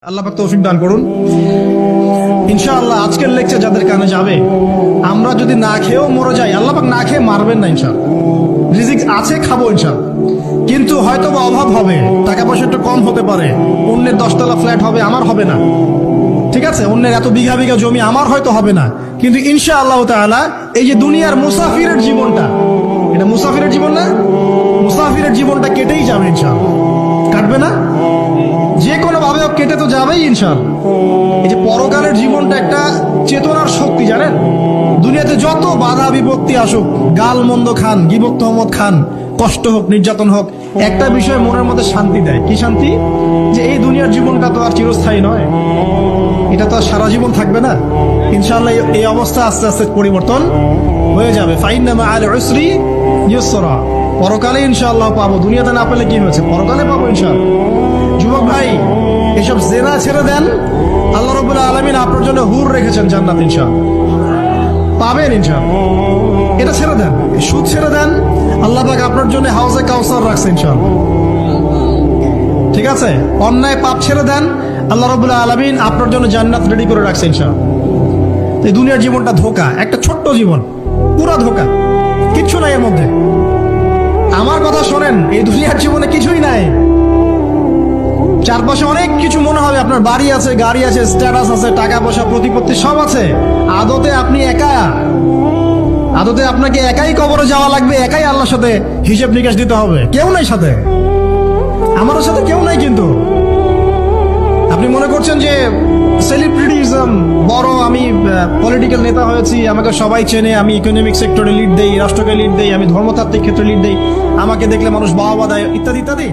আল্লাহ পাক তৌফিক দান করুন। ইনশাআল্লাহ আজকের লেকচার যাদের কানে যাবে, আমরা যদি না খেয়েও মরে যাই, আল্লাহ পাক না খেয়ে মারবেন না ইনশাআল্লাহ। রিজিক আছে, খাবো ইনশাআল্লাহ। কিন্তু হয়তো বা অভাব হবে, টাকা পয়সা একটু কম হতে পারে, অন্যের 10তলা ফ্ল্যাট হবে, আমার হবে না, ঠিক আছে, অন্যের এত বিঘা বিঘা জমি আমার হয়তো হবে না, কিন্তু ইনশাআল্লাহ তাআলা এই যে দুনিয়ার মুসাফিরের জীবনটা, এটা মুসাফিরের জীবন না, মুসাফিরের জীবনটা কেটেই যাবে ইনশাআল্লাহ। কাটবে না? যে কোনো ভাবে কেটে তো যাবেই ইনশাআল্লাহ। এই যে পরকালের জীবনটা একটা চেতনার শক্তি, জানেন, দুনিয়াতে যত বাধা বিপত্তি আসুক, গাল মন্দ খান, গীবত তহমত খান, কষ্ট হোক, নির্যাতন হোক, একটা বিষয় মনের মধ্যে শান্তি দেয়। কি শান্তি? যে এই দুনিয়ার জীবনটা তো আর চিরস্থায়ী নয়, এটা তো আর সারা জীবন থাকবে না। ইনশাআল্লাহ এই অবস্থা আস্তে আস্তে পরিবর্তন হয়ে যাবে। ফাইন্না মাআল উসরি ইউসরা, পরকালে ইনশাআল্লাহ পাবো। দুনিয়াতে না পেলে কি হয়েছে, পরকালে পাবো ইনশাআল্লাহ। যুবক ভাই, এসব জেনা ছেড়ে দেন, আল্লাহ রাব্বুল আলামিন আপনার জন্য হুর রেখেছেন জান্নাত, ইনশাআল্লাহ পাবেন ইনশাআল্লাহ। এটা ছেড়ে দেন, সুদ ছেড়ে দেন, আল্লাহ পাক আপনার জন্য হাউজে কাউসার রাখছে ইনশাআল্লাহ, ঠিক আছে। অন্যায় পাপ ছেড়ে দেন, আল্লাহ রাব্বুল আলামিন আপনার জন্য জান্নাত রেডি করে রাখছে ইনশাআল্লাহ। এই দুনিয়ার জীবনটা ধোঁকা, একটা ছোট্ট জীবন, পুরা ধোঁকা, কিচ্ছু নাই এর মধ্যে। আমার কথা শোনেন, এই দুনিয়ার জীবনে কিছুই নাই। চারপাশে অনেক কিছু মনে হবে, আপনার বাড়ি আছে, গাড়ি আছে, স্ট্যাটাস আছে, টাকা পয়সা, প্রতিপত্তি সব আছে। আদতে আপনি একা, আদতে আপনাকে একাই কবরে যাওয়া লাগবে, একাই আল্লাহর সাথে হিসেব নিকাশ দিতে হবে। কেউ নাই সাথে, আমারও সাথে কেউ নাই। কিন্তু আপনি মনে করছেন যে সেলিব্রিটিজম বড়, আমি পলিটিক্যাল নেতা হয়েছি, আমাকে সবাই চেনে, আমি ইকোনমিক সেক্টরে লিড দেই, রাষ্ট্রকে লিড দেই, আমি ধর্মতাত্ত্বিক ক্ষেত্রে লিড দেই, আমাকে দেখলে মানুষ বাহবা দেয়, ইত্যাদি ইত্যাদি।